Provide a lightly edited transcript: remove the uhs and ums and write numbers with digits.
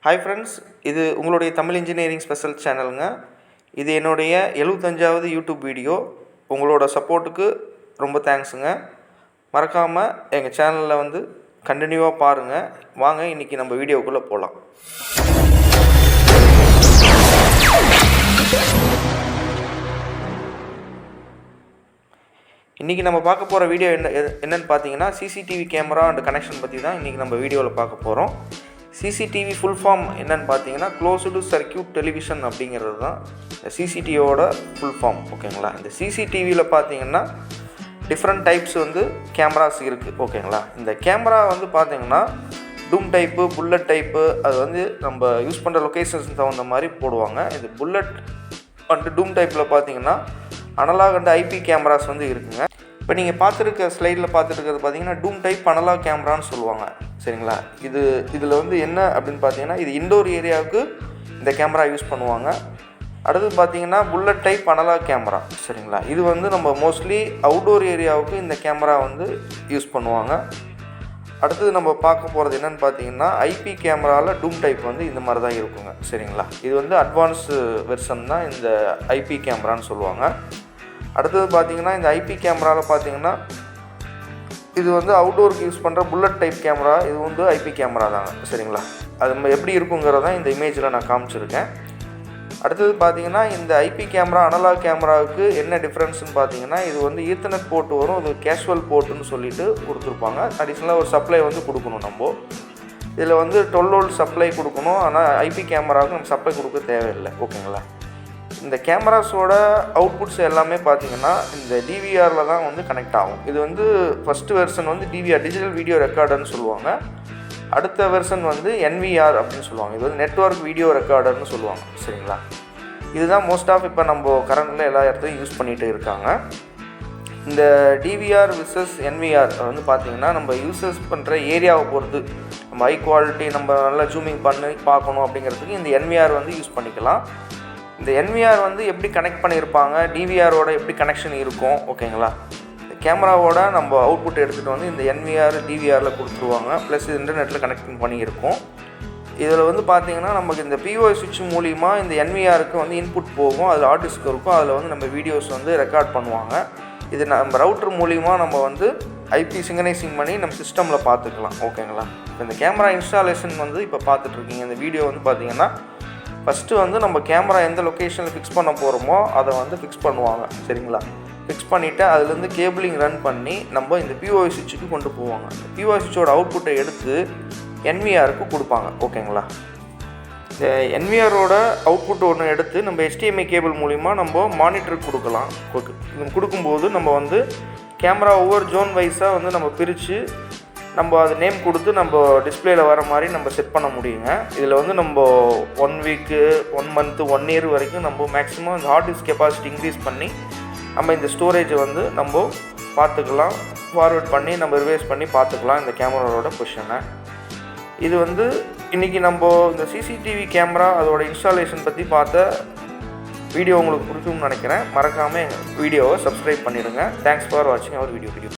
Hi friends, இது உங்களுடைய Tamil engineering special சேனலுங்க. இது என்னுடைய 75வது யூடியூப் வீடியோ. உங்களோட சப்போர்ட்டுக்கு ரொம்ப தேங்க்ஸுங்க. மறக்காமல் எங்கள் சேனலில் வந்து கண்டினியூவாக பாருங்கள். வாங்க இன்றைக்கி நம்ம வீடியோக்குள்ளே போகலாம். இன்றைக்கி நம்ம பார்க்க போகிற வீடியோ என்னென்னு பார்த்தீங்கன்னா, சிசிடிவி கேமரா அண்ட் கனெக்ஷன் பற்றி தான் இன்றைக்கி நம்ம வீடியோவில் பார்க்க போகிறோம். சிசிடிவி ஃபுல் ஃபார்ம் என்னென்னு பார்த்தீங்கன்னா, க்ளோஸ்டு சர்க்யூட் டெலிவிஷன் அப்படிங்கிறது தான் சிசிடிவியோட ஃபுல் ஃபார்ம். ஓகேங்களா? இந்த சிசிடிவியில் பார்த்தீங்கன்னா டிஃப்ரெண்ட் டைப்ஸ் வந்து கேமராஸ் இருக்குது. ஓகேங்களா? இந்த கேமரா வந்து பார்த்தீங்கன்னா டூம் டைப்பு, புல்லட் டைப்பு, அது வந்து நம்ம யூஸ் பண்ணுற லொக்கேஷன்ஸ் தகுந்த மாதிரி போடுவாங்க. இது புல்லட் அண்டு டூம் டைப்பில் பார்த்தீங்கன்னா அனலாக் அண்ட் ஐபி கேமராஸ் வந்து இருக்குங்க. இப்போ நீங்கள் பார்த்துருக்க ஸ்லைடில் பார்த்துருக்கிறது பார்த்தீங்கன்னா டூம் டைப் அனலாக் கேமரான்னு சொல்லுவாங்க. சரிங்களா? இதில் வந்து என்ன அப்படின்னு பார்த்தீங்கன்னா, இது இன்டோர் ஏரியாவுக்கு இந்த கேமரா யூஸ் பண்ணுவாங்க. அடுத்து பார்த்தீங்கன்னா புல்லட் டைப் அனலாக் கேமரா. சரிங்களா? இது வந்து நம்ம மோஸ்ட்லி அவுட்டோர் ஏரியாவுக்கு இந்த கேமரா வந்து யூஸ் பண்ணுவாங்க. அடுத்தது நம்ம பார்க்க போகிறது என்னென்னு பார்த்தீங்கன்னா, ஐபி கேமராவில் டூம் டைப் வந்து இந்த மாதிரி தான் இருக்குங்க. சரிங்களா? இது வந்து அட்வான்ஸு வெர்ஷன் தான் இந்த ஐபி கேமரான்னு சொல்லுவாங்க. அடுத்தது பார்த்தீங்கன்னா, இந்த ஐபி கேமராவில் பார்த்தீங்கன்னா இது வந்து அவுட்டோருக்கு யூஸ் பண்ணுற புல்லட் டைப் கேமரா. இது வந்து ஐபி கேமரா தாங்க. சரிங்களா? அது நம்ம எப்படி இருக்குங்கிறதான் இந்த இமேஜில் நான் காமிச்சிருக்கேன். அடுத்தது பார்த்தீங்கன்னா, இந்த ஐபி கேமரா அனலாக் கேமராவுக்கு என்ன டிஃப்ரென்ஸ்னு பார்த்தீங்கன்னா, இது வந்து ஈத்தர்நெட் போர்ட் வரும், அது கேஷுவல் போர்ட்டுன்னு சொல்லிட்டு கொடுத்துருப்பாங்க. அடிஷ்னலாக ஒரு சப்ளை வந்து கொடுக்கணும். நம்ம இதில் வந்து 12 வோல்ட் சப்ளை கொடுக்கணும். ஆனால் ஐபி கேமராவுக்கு நம்ம சப்ளை கொடுக்க தேவையில்லை. ஓகேங்களா? இந்த கேமராஸோட அவுட்புட்ஸ் எல்லாமே பார்த்தீங்கன்னா இந்த டிவிஆரில் தான் வந்து கனெக்ட் ஆகும். இது வந்து ஃபஸ்ட்டு வெர்ஷன் வந்து டிவிஆர், டிஜிட்டல் வீடியோ ரெக்கார்டர்னு சொல்லுவாங்க. அடுத்த வெர்ஷன் வந்து என்விஆர் அப்படின்னு சொல்லுவாங்க. இது வந்து நெட்வொர்க் வீடியோ ரெக்கார்டர்னு சொல்லுவாங்க. சரிங்களா? இதுதான் மோஸ்ட் ஆஃப் இப்போ நம்ம கரண்டில் எல்லா இடத்துலையும் யூஸ் பண்ணிகிட்டு இருக்காங்க. இந்த டிவிஆர் விசஸ் என்விஆர் வந்து பார்த்திங்கன்னா நம்ம யூஸஸ் பண்ணுற ஏரியாவை பொறுத்து நம்ம ஹை குவாலிட்டி நம்ம நல்லா ஜூமிங் பண்ணி பார்க்கணும் அப்படிங்கிறதுக்கு இந்த என்விஆர் வந்து யூஸ் பண்ணிக்கலாம். இந்த என்விஆர் வந்து எப்படி கனெக்ட் பண்ணியிருப்பாங்க, டிவிஆரோட எப்படி கனெக்ஷன் இருக்கும். ஓகேங்களா? இந்த கேமராவோட நம்ம அவுட்புட் எடுத்துகிட்டு வந்து இந்த என்விஆர் டிவிஆரில் கொடுத்துருவாங்க. ப்ளஸ் இன்டர்நெட்டில் கனெக்ட் பண்ணியிருக்கோம். இதில் வந்து பார்த்திங்கன்னா நமக்கு இந்த பிஓஐ சுவிட்ச் மூலிமா இந்த என்விஆருக்கு வந்து இன்புட் போகும். அதில் ஹார்ட் டிஸ்க் இருக்கும். அதில் வந்து நம்ம வீடியோஸ் வந்து ரெக்கார்ட் பண்ணுவாங்க. இது நம்ம ரவுட்டர் மூலிமா நம்ம வந்து ஐபி சிங்கனைசிங் பண்ணி நம்ம சிஸ்டமில் பார்த்துக்கலாம். ஓகேங்களா? இப்போ இந்த கேமரா இன்ஸ்டாலேஷன் வந்து இப்போ பார்த்துட்ருக்கீங்க. இந்த வீடியோ வந்து பார்த்திங்கன்னா ஃபஸ்ட்டு வந்து நம்ம கேமரா எந்த லொக்கேஷனில் ஃபிக்ஸ் பண்ண போகிறோமோ அதை வந்து ஃபிக்ஸ் பண்ணுவாங்க. சரிங்களா? ஃபிக்ஸ் பண்ணிவிட்டு அதுலேருந்து கேபிளிங் ரன் பண்ணி நம்ம இந்த பிஓஐ சுவிட்சுக்கு கொண்டு போவாங்க. இந்த பிஓஐ சுவிட்சோட அவுட்புட்டை எடுத்து என்விஆருக்கு கொடுப்பாங்க. ஓகேங்களா? இந்த என்விஆரோட அவுட்புட் ஒன்று எடுத்து நம்ம HDMI கேபிள் மூலிமா நம்ம மானிட்டருக்கு கொடுக்கலாம். கொடுக்கும்போது நம்ம வந்து கேமரா ஒவ்வொரு ஜோன் வைஸாக வந்து நம்ம பிரித்து நம்ம அது நேம் கொடுத்து நம்ம டிஸ்பிளேயில் வர மாதிரி நம்ம செட் பண்ண முடியுங்க. இதில் வந்து நம்ம 1 வீக்கு, 1 மந்த்து, 1 இயர் வரைக்கும் நம்ம மேக்ஸிமம் இந்த ஹார்ட் டிஸ்க் கெப்பாசிட்டி இன்க்ரீஸ் பண்ணி நம்ம இந்த ஸ்டோரேஜை வந்து நம்ம பார்த்துக்கலாம். ஃபார்வேர்ட் பண்ணி நம்ம ரிவைஸ் பண்ணி பார்த்துக்கலாம் இந்த கேமராவோட பொசிஷனை. இது வந்து இன்றைக்கி நம்ம இந்த சிசிடிவி கேமரா அதோட இன்ஸ்டாலேஷன் பற்றி பார்த்த வீடியோ உங்களுக்கு பிடிக்கும்னு நினைக்கிறேன். மறக்காமல் எங்கள் வீடியோவை சப்ஸ்கிரைப் பண்ணிடுங்க. தேங்க்ஸ் ஃபார் வாட்சிங் அவர் வீடியோ.